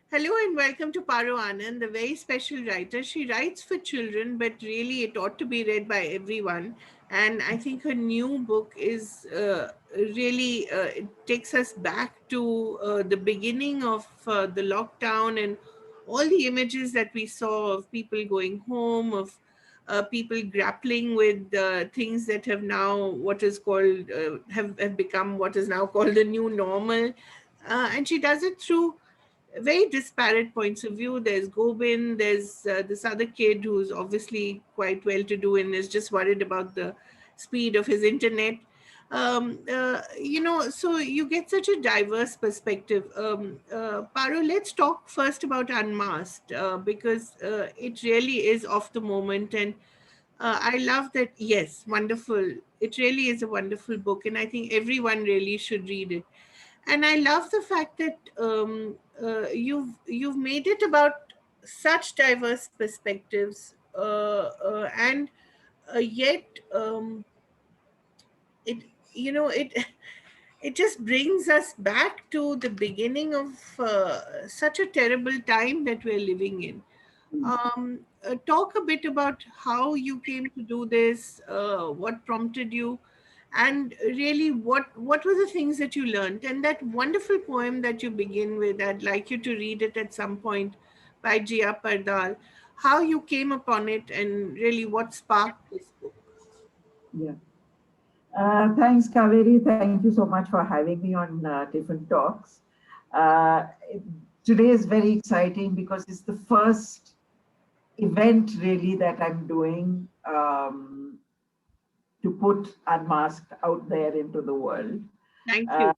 Hello and welcome to Paro Anand, the very special writer. She writes for children, but really it ought to be read by everyone. And I think her new book is really, it takes us back to the beginning of the lockdown and all the images that we saw of people going home, of people grappling with things that have now what is called, have become what is now called the new normal. And she does it through very disparate points of view. There's Gobin, there's this other kid who's obviously quite well to do and is just worried about the speed of his internet. So you get such a diverse perspective. Paro, let's talk first about Unmasked because it really is of the moment. And I love that. Yes, wonderful. It really is a wonderful book, and I think everyone really should read it. And I love the fact that you've made it about such diverse perspectives, and yet it it it just brings us back to the beginning of such a terrible time that we're living in. Talk a bit about how you came to do this, what prompted you, and really what were the things that you learned. And that wonderful poem that you begin with, I'd like you to read it at some point, by Jiya Pardal. How you came upon it, and really what sparked this book. Yeah. Thanks, Kaveri. Thank you so much for having me on Different Talks. Uh, Today is very exciting because it's the first event really that I'm doing to put Unmasked out there into the world. Thank Uh, you.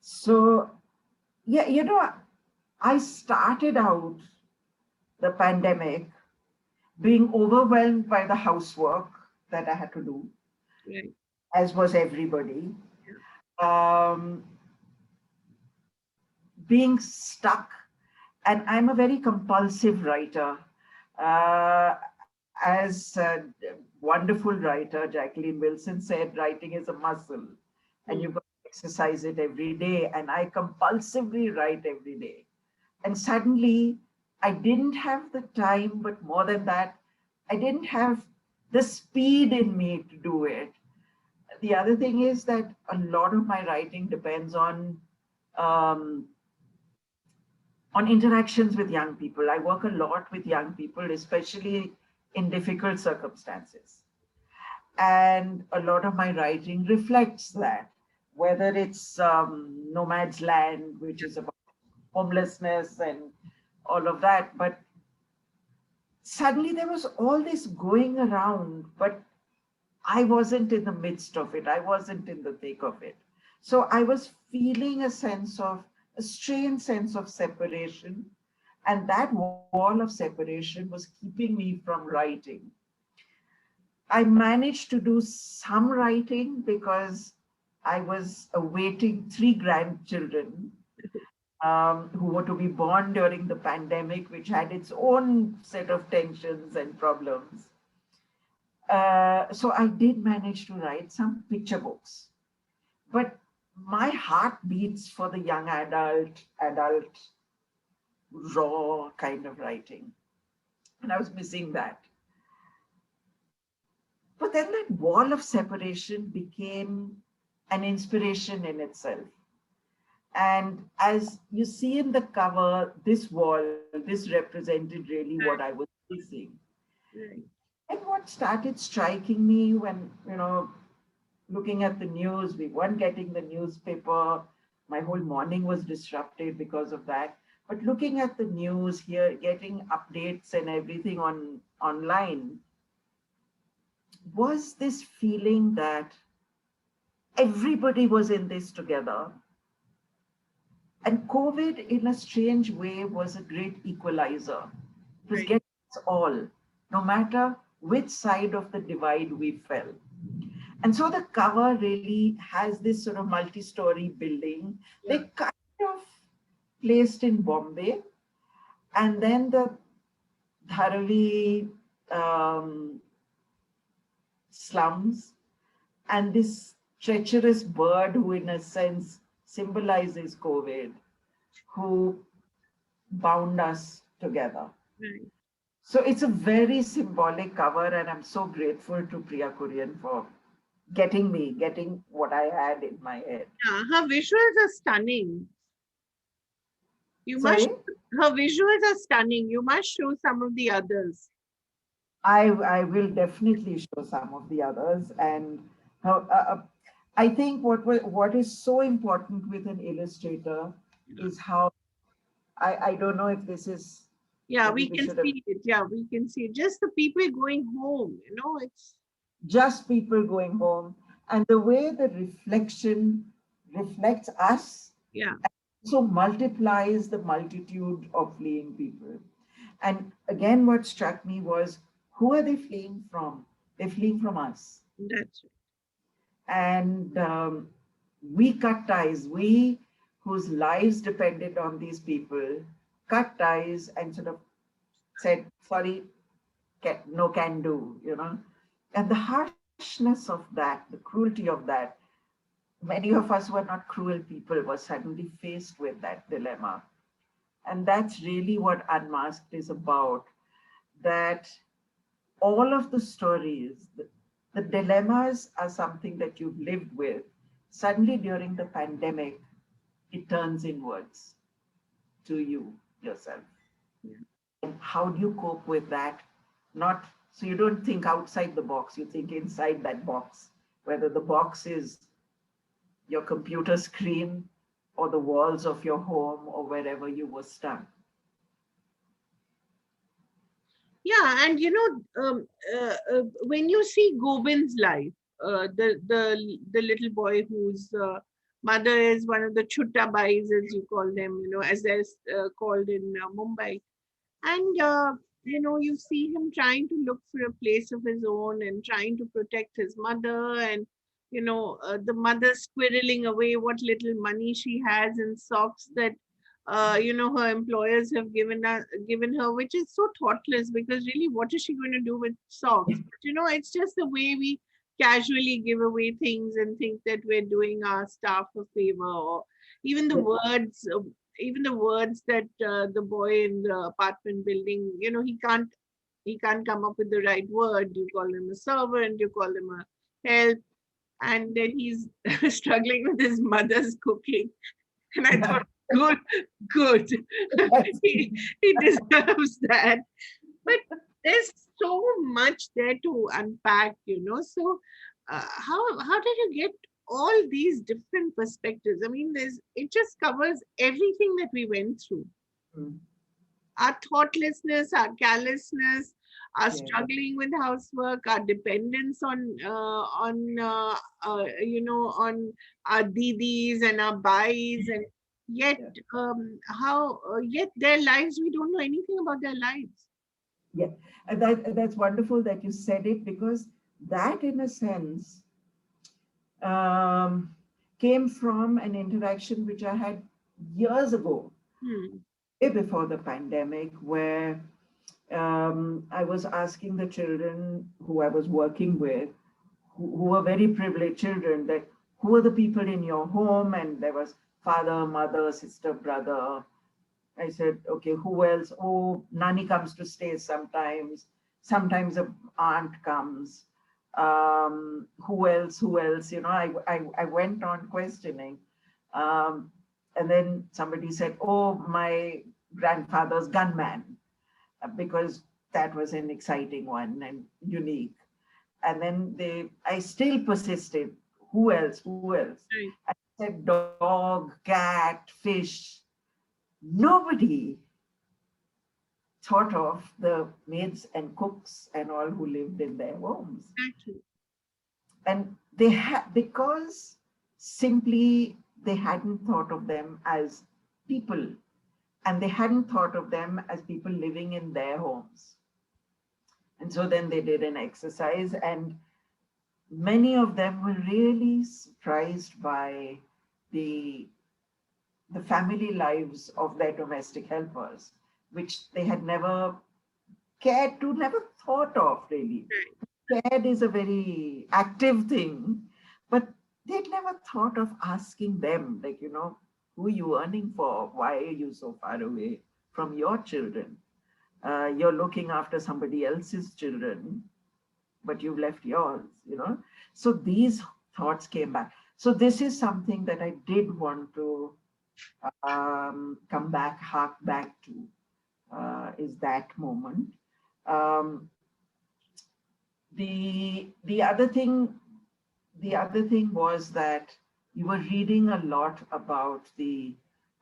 so, yeah, I started out the pandemic being overwhelmed by the housework that I had to do, Right. as was everybody. Yeah. Um, Being stuck, and I'm a very compulsive writer. As a wonderful writer, Jacqueline Wilson said, writing is a muscle, and Hmm. you've got to exercise it every day. And I compulsively write every day. And suddenly, I didn't have the time, but more than that, I didn't have the speed in me to do it. The other thing is that a lot of my writing depends um, on interactions with young people. I work a lot with young people, especially in difficult circumstances. And a lot of my writing reflects that, whether it's Nomads Land, which is about homelessness and all of that. But suddenly there was all this going around, but I wasn't in the midst of it. I wasn't in the thick of it. So I was feeling a strange sense of separation. And that wall of separation was keeping me from writing. I managed to do some writing because I was awaiting three grandchildren who were to be born during the pandemic, which had its own set of tensions and problems. So I did manage to write some picture books, but my heart beats for the young adult, raw kind of writing, and I was missing that. But then that wall of separation became an inspiration in itself. And as you see in the cover, this wall, this represented really what I Right. was facing. Right. And what started striking me when, looking at the news, we weren't getting the newspaper. My whole morning was disrupted because of that. But looking at the news here, getting updates and everything online, was this feeling that everybody was in this together. And COVID, in a strange way, was a great equalizer. It was Right. getting us all, no matter which side of the divide we fell. And so the cover really has this sort of multi-story building. Yeah. They kind of placed in Bombay, and then the Dharavi um, slums, and this treacherous bird who, in a sense, symbolizes COVID, who bound us together. Right. So it's a very symbolic cover, and I'm so grateful to Priya Kurian for getting what I had in my head. Yeah, her visuals are stunning. You must, Sorry? her visuals are stunning. You must show some of the others. I will definitely show some of the others, and how, I think what is so important with an illustrator is how I don't know if this is Yeah, maybe we we can should have see it. Yeah, we can see it. Just the people going home, it's, just people going home, and the way the reflection reflects us, yeah, so multiplies the multitude of fleeing people. And again, what struck me was, who are they fleeing from? They're fleeing from us. that's right. And we cut ties, we whose lives depended on these people, cut ties and sort of said, sorry, no can do, And the harshness of that, the cruelty of that, many of us who are not cruel people were suddenly faced with that dilemma. And that's really what Unmasked is about. That all of the stories, the dilemmas are something that you've lived with. Suddenly during the pandemic, it turns inwards to you yourself. Yeah. And how do you cope with that? Not so you don't think outside the box, you think inside that box, whether the box is your computer screen or the walls of your home or wherever you were stuck. Yeah, and when you see Gobin's life, the little boy whose mother is one of the chuttabais, as you call them, as they're called in Mumbai, and you see him trying to look for a place of his own and trying to protect his mother, and the mother squirreling away what little money she has in socks that her employers have given her, which is so thoughtless, because really what is she going to do with socks? But it's just the way we casually give away things and think that we're doing our staff a favor, or even the Yeah, words even the words that the boy in the apartment building, he can't come up with the right word. You call him a servant, you call him a help, and then he's struggling with his mother's cooking. And I yeah. thought, good, good. That's he deserves that. But there's so much there to unpack, So, how did you get all these different perspectives? I mean, it just covers everything that we went through: mm, our thoughtlessness, our carelessness, our yeah, struggling with housework, our dependence on our didis and our bais, and yet yeah, how yet their lives, we don't know anything about their lives. yeah. And that's wonderful that you said it, because that, in a sense, um, came from an interaction which I had years ago, Hmm. way before the pandemic, where I was asking the children who I was working with, who were very privileged children, that who are the people in your home? And there was father, mother, sister, brother. I said, okay, who else? Oh, Nani comes to stay sometimes. Sometimes a aunt comes. Who else? Who else? I went on questioning. Um, and then somebody said, oh, my grandfather's gunman, because that was an exciting one and unique. And then I still persisted. Who else? Who else? Right. I said dog, cat, fish. Nobody thought of the maids and cooks and all who lived in their homes. Exactly. And they had, because simply they hadn't thought of them as people, and they hadn't thought of them as people living in their homes. And so then they did an exercise, and many of them were really surprised by the the family lives of their domestic helpers, which they had never cared to, never thought of really. Right. Cared is a very active thing, but they'd never thought of asking them, like, who are you earning for? Why are you so far away? from your children. You're looking after somebody else's children, but you've left yours, you know. So these thoughts came back. So this is something that I did want to come back, hark back to, is that moment. Um, the other thing, the other thing was that you were reading a lot about the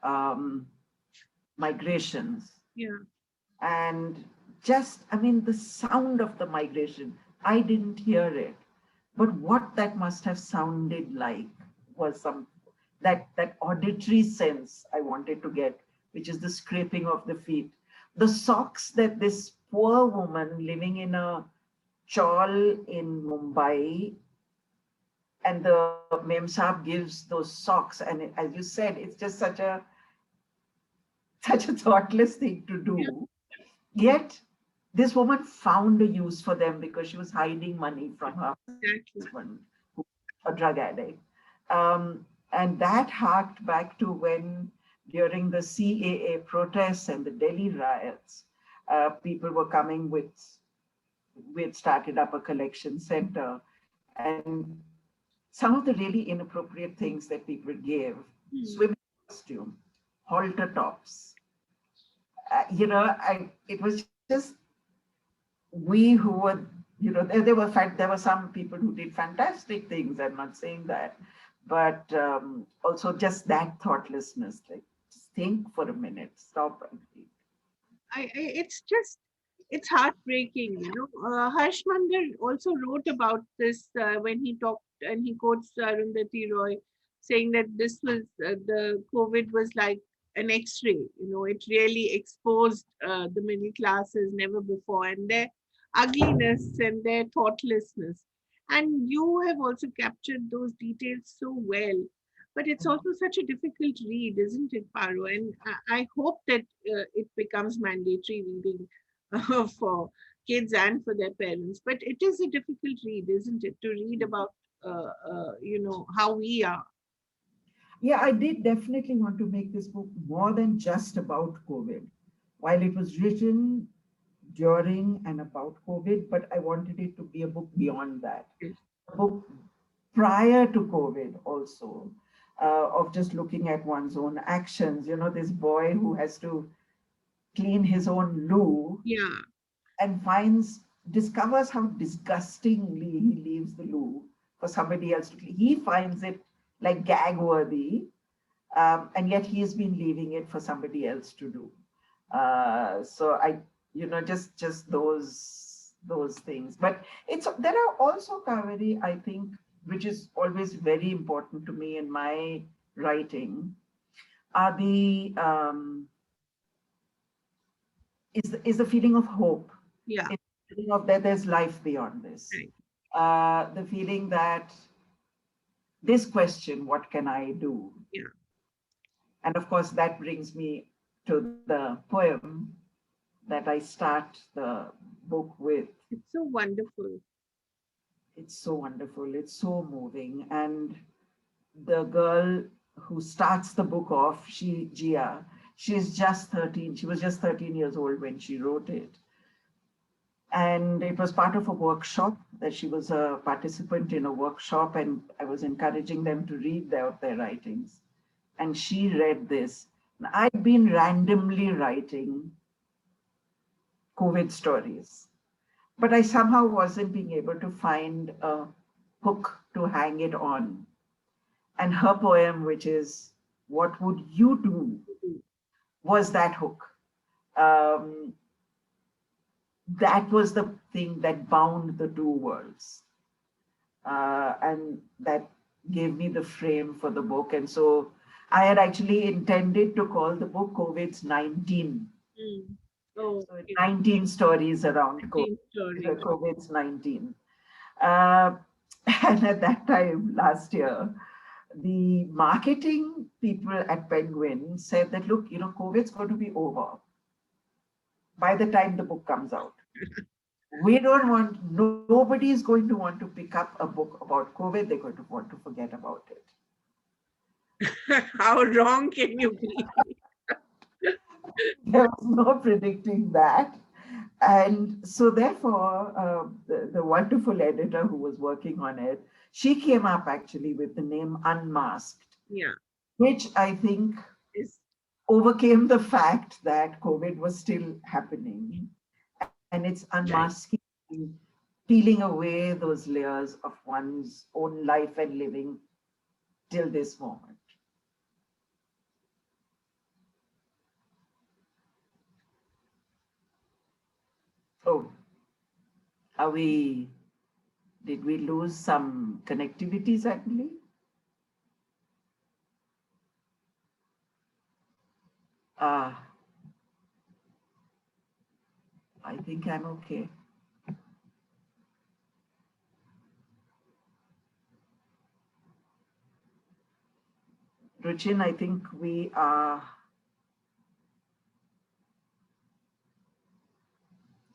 um, migrations, Yeah. and just, I mean, the sound of the migration, I didn't hear it, but what that must have sounded like was some, that auditory sense I wanted to get, which is the scraping of the feet, the socks that this poor woman living in a chawl in Mumbai, and the Mem Saab gives those socks, and as you said, it's just such a thoughtless thing to Yeah. do. Yet this woman found a use for them because she was hiding money from her Exactly. husband, who was a drug addict. And that harked back to when, during the CAA protests and the Delhi riots, people were coming with, we had started up a collection center. And some of the really inappropriate things that people gave, Hmm. swimming costume, halter tops, it was just, we who were, there were some people who did fantastic things. I'm not saying that, but also just that thoughtlessness, like, just think for a minute, stop and think. It's just, it's heartbreaking, you know. Harsh Mandar also wrote about this when he talked, and he quotes Arundhati Roy saying that this was the COVID was like an X-ray. You know, it really exposed the middle class as never before, and their ugliness and their thoughtlessness. And you have also captured those details so well. But it's also such a difficult read, isn't it, Paro? And I hope that it becomes mandatory reading for kids and for their parents. But it is a difficult read, isn't it, to read about, how we are. Yeah, I did definitely want to make this book more than just about COVID. While it was written during and about COVID, but I wanted it to be a book beyond that. Yes. A book prior to COVID also, of just looking at one's own actions. You know, this boy who has to clean his own loo Yeah. and discovers how disgustingly he leaves the loo for somebody else to clean. He finds it like gag worthy, and yet he's been leaving it for somebody else to do. So I, just those things. But there are also, Kaveri, I think, which is always very important to me in my writing, are the is the feeling of hope. Yeah. It's the feeling of that there's life beyond this. Right. The feeling that this question, what can I do? Yeah. And of course, that brings me to the poem that I start the book with. It's so wonderful. It's so wonderful, it's so moving. And the girl who starts the book off, Jiya, she's just 13. She was just 13 years old when she wrote it. And it was part of a workshop, that she was a participant in a workshop, and I was encouraging them to read their writings. And she read this. I'd been randomly writing COVID stories, but I somehow wasn't being able to find a hook to hang it on. And her poem, which is "What Would You Do," was that hook. Um, that was the thing that bound the two worlds. And that gave me the frame for the book. And so I had actually intended to call the book COVID's 19. Mm. Oh, So okay. 19 stories around Teen story. COVID's 19. Uh, and at that time, last year, the marketing people at Penguin said that, look, COVID's going to be over by the time the book comes out. We don't want, nobody is going to want to pick up a book about COVID. They're going to want to forget about it. How wrong can you be? There was no predicting that. And so, therefore, the wonderful editor who was working on it, she came up actually with the name Unmasked, Yeah. which I think Is overcame the fact that COVID was still happening. And it's right. unmasking, peeling away those layers of one's own life and living till this moment. Oh, are we, did we lose some connectivity suddenly? Ah, I think I'm okay. Ruchin, I think we are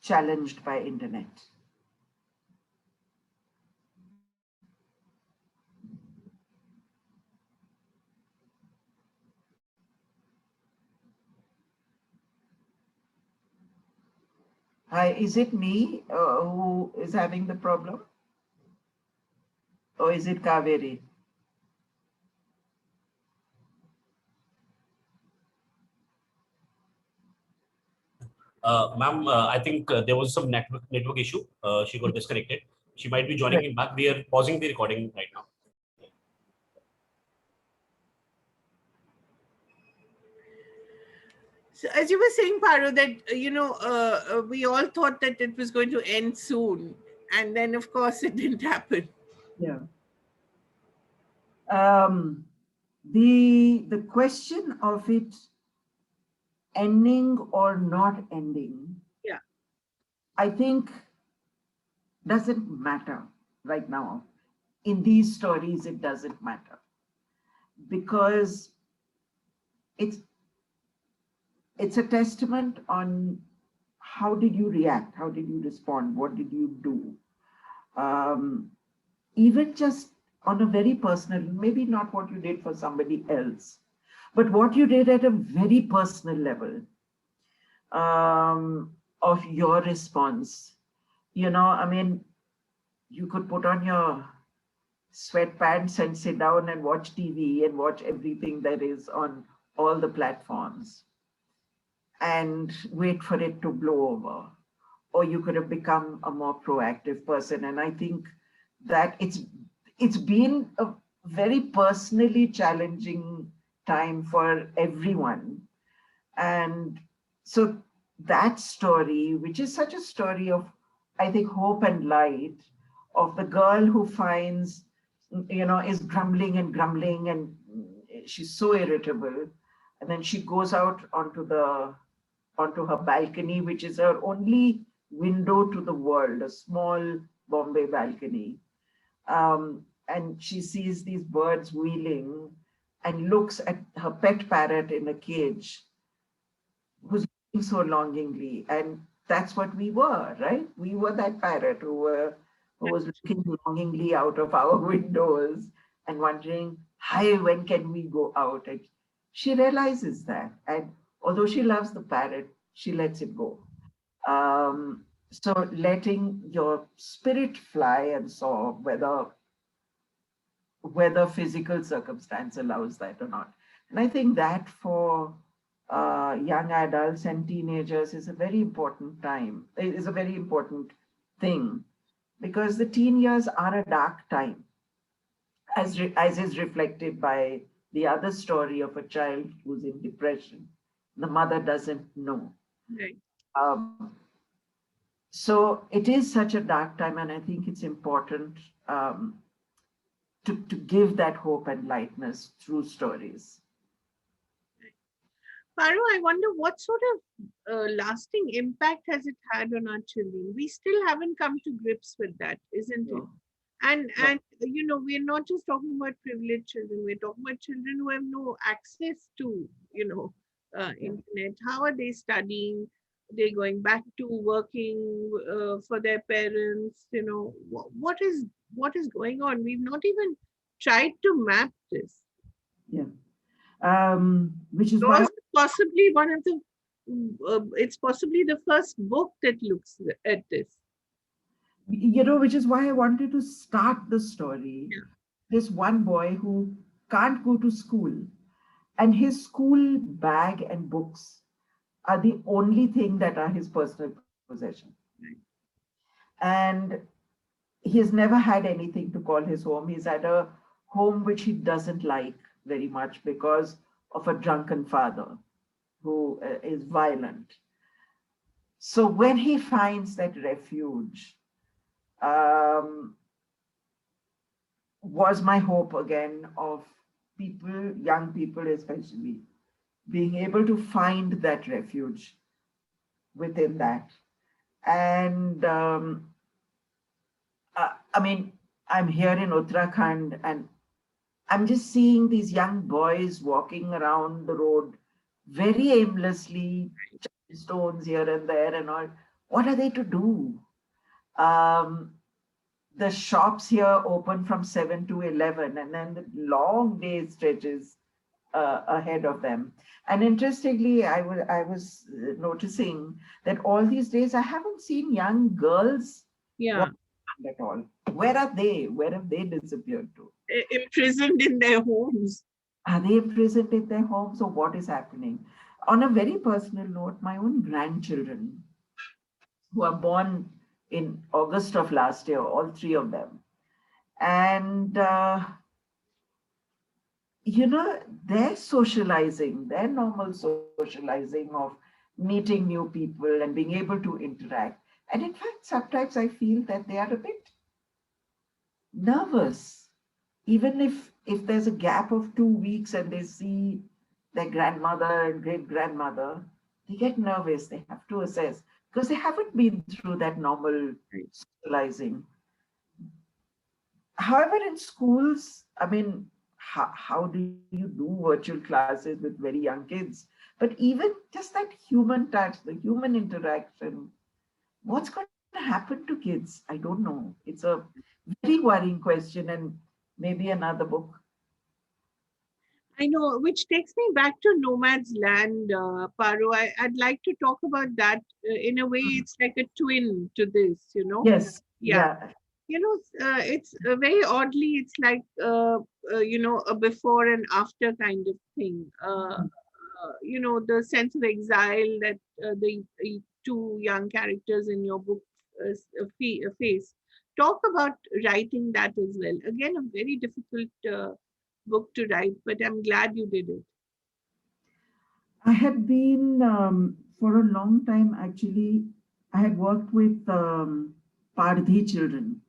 challenged by internet. Hi, is it me who is having the problem? Or is it Kaveri? Ma'am, I think there was some network issue. She got disconnected. She might be joining Right. in back. We are pausing the recording right now. So as you were saying, Paro, that we all thought that it was going to end soon, and then of course it didn't happen. Yeah. Um, the question of it ending or not ending, Yeah. I think doesn't matter right now. In these stories, it doesn't matter because it's it's a testament on how did you react, how did you respond, what did you do, um, even just on a very personal, maybe not what you did for somebody else, but what you did at a very personal level, of your response. I mean, you could put on your sweatpants and sit down and watch TV and watch everything that is on all the platforms and wait for it to blow over. Or you could have become a more proactive person. And I think that it's been a very personally challenging time for everyone. And so that story, which is such a story of, I think, hope and light, of the girl who finds, is grumbling and grumbling, and she's so irritable. And then she goes out onto her balcony, which is her only window to the world, a small Bombay balcony. And she sees these birds wheeling and looks at her pet parrot in a cage who's looking so longingly. And that's what we were, right? We were that parrot who was looking longingly out of our windows and wondering, hi, when can we go out? And she realizes that. And although she loves the parrot, she lets it go. So letting your spirit fly and soar, whether physical circumstance allows that or not. And I think that for young adults and teenagers is a very important time, is a very important thing, because the teen years are a dark time, as is reflected by the other story of a child who's in depression. The mother doesn't know. Right. Um, so it is such a dark time, and I think it's important um, to give that hope and lightness through stories. Paro, I wonder what sort of lasting impact has it had on our children? We still haven't come to grips with that, isn't it? No, no, And we're not just talking about privileged children. We're talking about children who have no access to yeah, internet. How are they studying? They're going back to working for their parents. What is going on? We've not even tried to map this. yeah. Which is why, Yours is possibly one of the it's possibly the first book that looks at this. Which is why I wanted to start the story. Yeah. This one boy who can't go to school, and his school bag and books are the only thing that are his personal possession. Right. And he has never had anything to call his home. He's had a home which he doesn't like very much because of a drunken father who is violent. So when he finds that refuge, um, was my hope again of people, young people especially, being able to find that refuge within that. And I mean, I'm here in Uttarakhand and I'm just seeing these young boys walking around the road very aimlessly, stones here and there and all. What are they to do? Um, the shops here open from 7 to 11, and then the long day stretches ahead of them. And interestingly, I was noticing that all these days I haven't seen young girls Yeah. walking around at all. Where are they? Where have they disappeared to? Imprisoned in their homes. Are they imprisoned in their homes, or what is happening? On a very personal note, my own grandchildren, who are born in August of last year, all three of them, and their socializing, their normal socializing of meeting new people and being able to interact. And in fact, sometimes I feel that they are a bit nervous, even if there's a gap of 2 weeks and they see their grandmother and great grandmother, they get nervous. They have to assess because they haven't been through that normal socializing. However, in schools, I mean, how do you do virtual classes with very young kids? But even just that human touch, the human interaction, what's going to happen to kids? I don't know. It's a very worrying question, and maybe another book. I know, which takes me back to Nomads Land, Paro. I'd like to talk about that. In a way, it's like a twin to this, Yes, Yeah. yeah. It's very oddly, it's like, a before and after kind of thing. The sense of exile that the two young characters in your book face. Talk about writing that as well. Again, a very difficult book to write, but I'm glad you did it. I had been, for a long time, actually, I had worked with Pardhi children,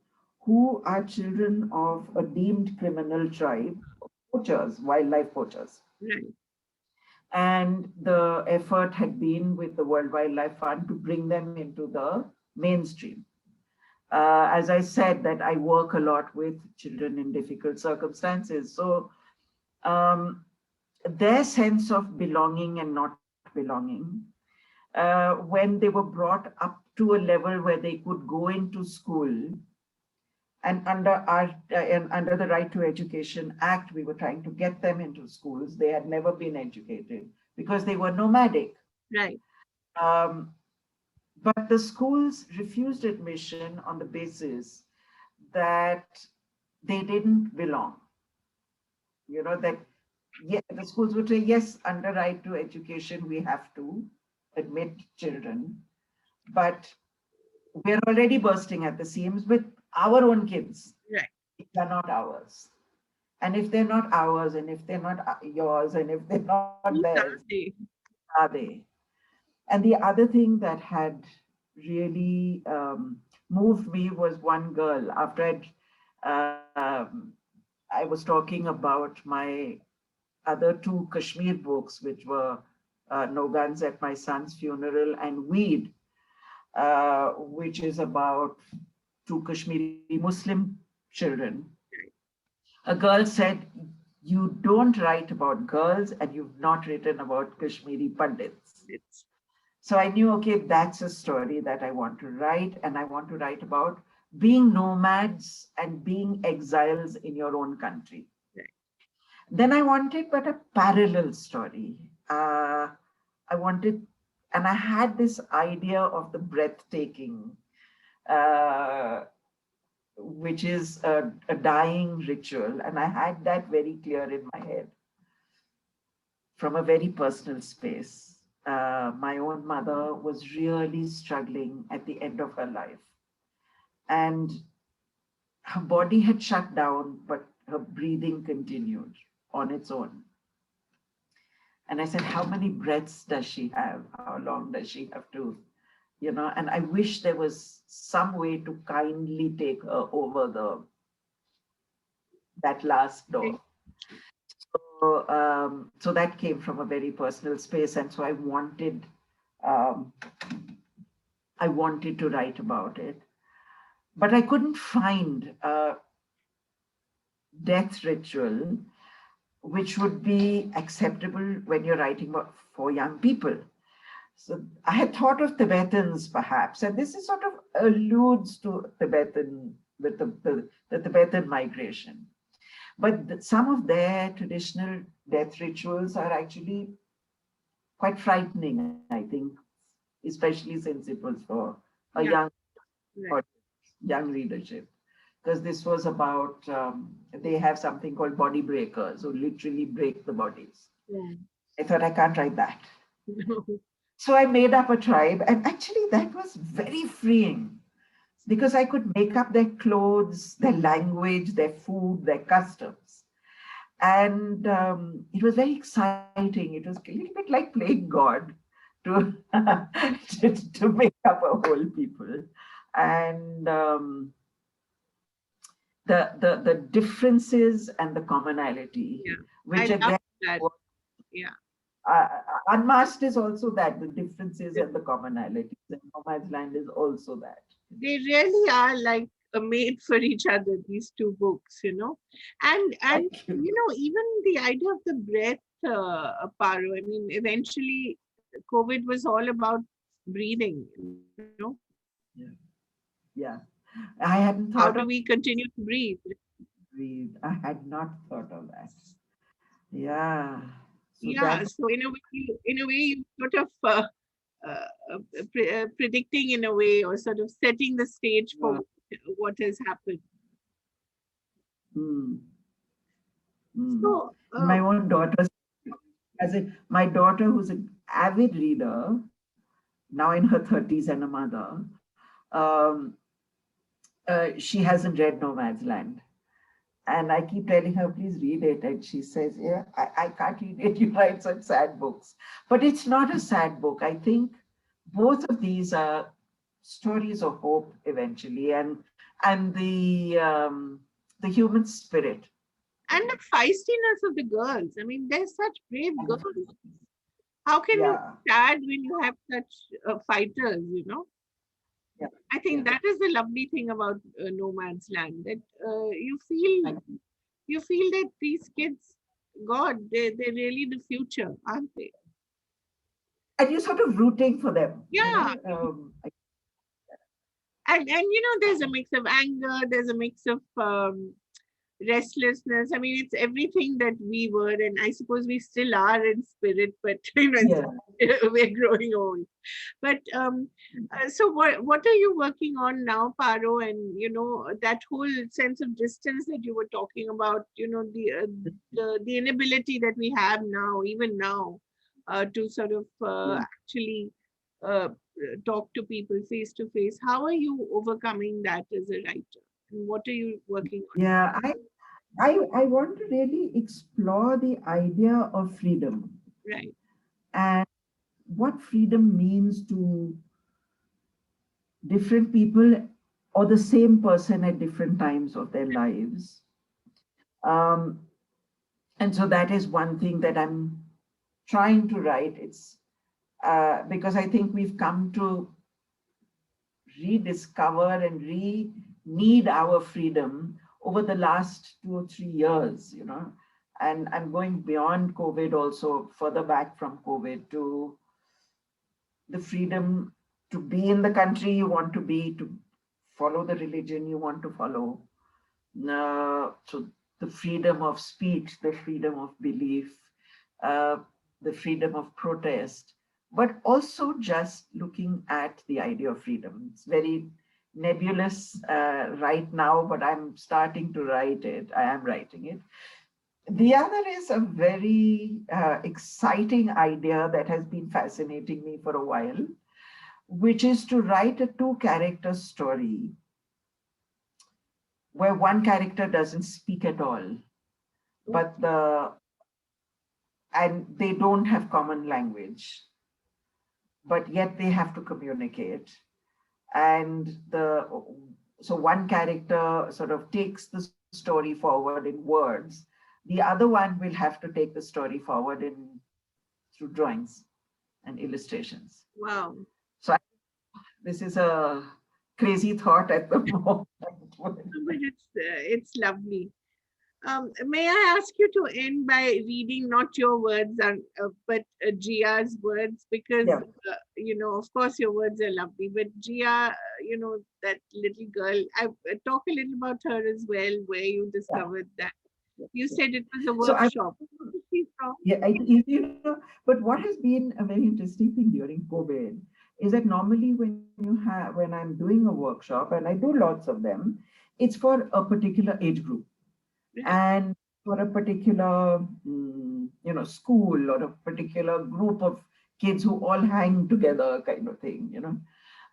who are children of a deemed criminal tribe, poachers, wildlife poachers. Right, And the effort had been with the World Wildlife Fund to bring them into the mainstream. As I said, that I work a lot with children in difficult circumstances. So their sense of belonging and not belonging, when they were brought up to a level where they could go into school, and under the Right to Education Act, we were trying to get them into schools. They had never been educated because they were nomadic. right, Um, but the schools refused admission on the basis that they didn't belong. That yeah, the schools would say, yes, under right to education, we have to admit children, but we're already bursting at the seams with our own kids. right. They're not ours. And if they're not ours, and if they're not yours, and if they're not Whose theirs, are they? are they? And the other thing that had really moved me was one girl. After I was talking about my other two Kashmir books, which were No Guns at My Son's Funeral and Weed, which is about two Kashmiri Muslim children. A girl said, "You don't write about girls and you've not written about Kashmiri Pandits." It's So I knew, okay, that's a story that I want to write, and I want to write about being nomads and being exiles in your own country. right. Then I wanted but a parallel story. I wanted, And I had this idea of the breathtaking, uh, which is a dying ritual. And I had that very clear in my head from a very personal space. My own mother was really struggling at the end of her life. And her body had shut down, but her breathing continued on its own. And I said, how many breaths does she have? How long does she have to, And I wish there was some way to kindly take her over that last door. So that came from a very personal space. And so um, I wanted to write about it, but I couldn't find a death ritual which would be acceptable when you're writing about for young people. So I had thought of Tibetans perhaps, and this is sort of alludes to the Tibetan migration. But some of their traditional death rituals are actually quite frightening, I think, especially since it was for a young right. young readership. Because this was about, they have something called body breakers who literally break the bodies. Yeah. I thought, I can't write that. So I made up a tribe, and actually that was very freeing because I could make up their clothes, their language, their food, their customs. And it was very exciting. It was a little bit like playing God to, to make up a whole people. And the differences and the commonality, Yeah. which I love again, that. Yeah. uh, Unmasked is also that, the differences and the commonalities, and Nomads Land is also that. They really are like made for each other, these two books, and Thank you. even the idea of the breath, Paro, I mean, eventually COVID was all about breathing, Yeah, yeah. I hadn't how thought do of we continue to breathe? breathe. I had not thought of that. Yeah. So Yeah, that, so in a way you sort of predicting in a way, or sort of setting the stage for uh, what has happened. mm, mm. So My own daughter, my daughter, who's an avid reader, now in her 30s and a mother, um, she hasn't read Nomad's Land. And I keep telling her, please read it. And she says, yeah, I can't read it. You write such sad books. But it's not a sad book. I think both of these are stories of hope eventually, and the human spirit. and the feistiness of the girls. I mean, they're such brave And girls. How can you yeah, be sad when you have such fighters? yeah, I yeah. think that is the lovely thing about Nomad's Land, that you feel Thank you. that these kids, God, they're really the future, aren't they? And you're sort of rooting for them, Yeah, and there's a mix of anger, there's a mix of restlessness. I mean, it's everything that we were, and I suppose we still are in spirit, but yeah. we're growing old. But so what are you working on now, Paro? And that whole sense of distance that you were talking about. The inability that we have now, even now, to sort of Yeah. actually uh, talk to people face to face. How are you overcoming that as a writer? And what are you working Yeah. I want to really explore the idea of freedom on? Right. and what freedom means to different people or the same person at different times of their lives. Um, and so that is one thing that I'm trying to write. It's because I think we've come to rediscover and need our freedom over the last 2 or 3 years, and I'm going beyond COVID, also further back from COVID, to the freedom to be in the country you want to be, to follow the religion you want to follow. So the freedom of speech, the freedom of belief, uh, the freedom of protest, but also just looking at the idea of freedom. It's very nebulous right now, but I'm starting to write it. I am writing it. The other is a very exciting idea that has been fascinating me for a while, which is to write a two-character story where one character doesn't speak at all, but and they don't have common language, but yet they have to communicate. And so one character sort of takes the story forward in words. The other one will have to take the story forward in through drawings and illustrations. Wow. So this is a crazy thought at the moment. But it's lovely. May I ask you to end by reading not your words, but Jia's words, because Yeah. of course, your words are lovely. But Jiya, that little girl, I talk a little about her as well, where you Yeah. discovered that. You said it was a So I workshop. Where is she from? Yeah, but what has been a very interesting thing during COVID is that normally when I'm doing a workshop, and I do lots of them, it's for a particular age group Right. and for a particular school or a particular group of kids who all hang together, kind of thing.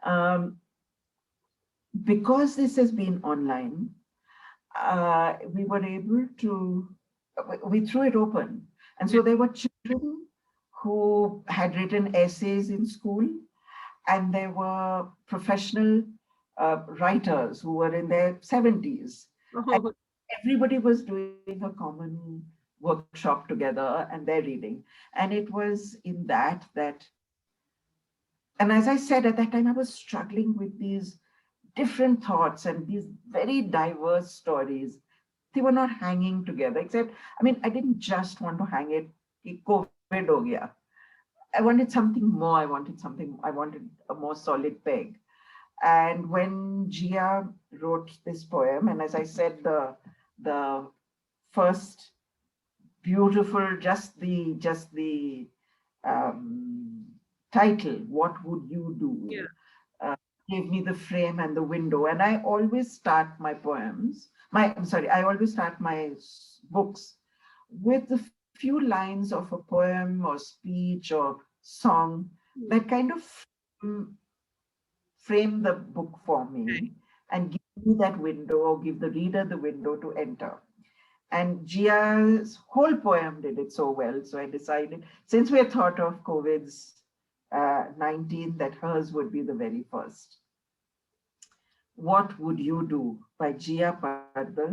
Um, because this has been online, we were able to, we threw it open. And so there were children who had written essays in school, and there were professional writers who were in their 70s. And Oh, everybody was doing a common workshop together and they're reading. And it was in that, and as I said at that time, I was struggling with these different thoughts and these very diverse stories. They were not hanging together, except, I mean, I didn't just want to hang it, कि COVID ho gaya. I wanted something more. I wanted a more solid peg. And when Jiya wrote this poem, and as I said, the first beautiful, just the um, title, "What Would You yeah. Do?" uh, gave me the frame and the window. And I always start my poems, I always start my books with a few lines of a poem or speech or song that Hmm. kind of mm, frame the book for Right. me and give me that window or give the reader the window to enter. And Jia's whole poem did it so well. So I decided, since we had thought of COVID's 19, that hers would be the very first. What Would You Do by Jiya Pardal.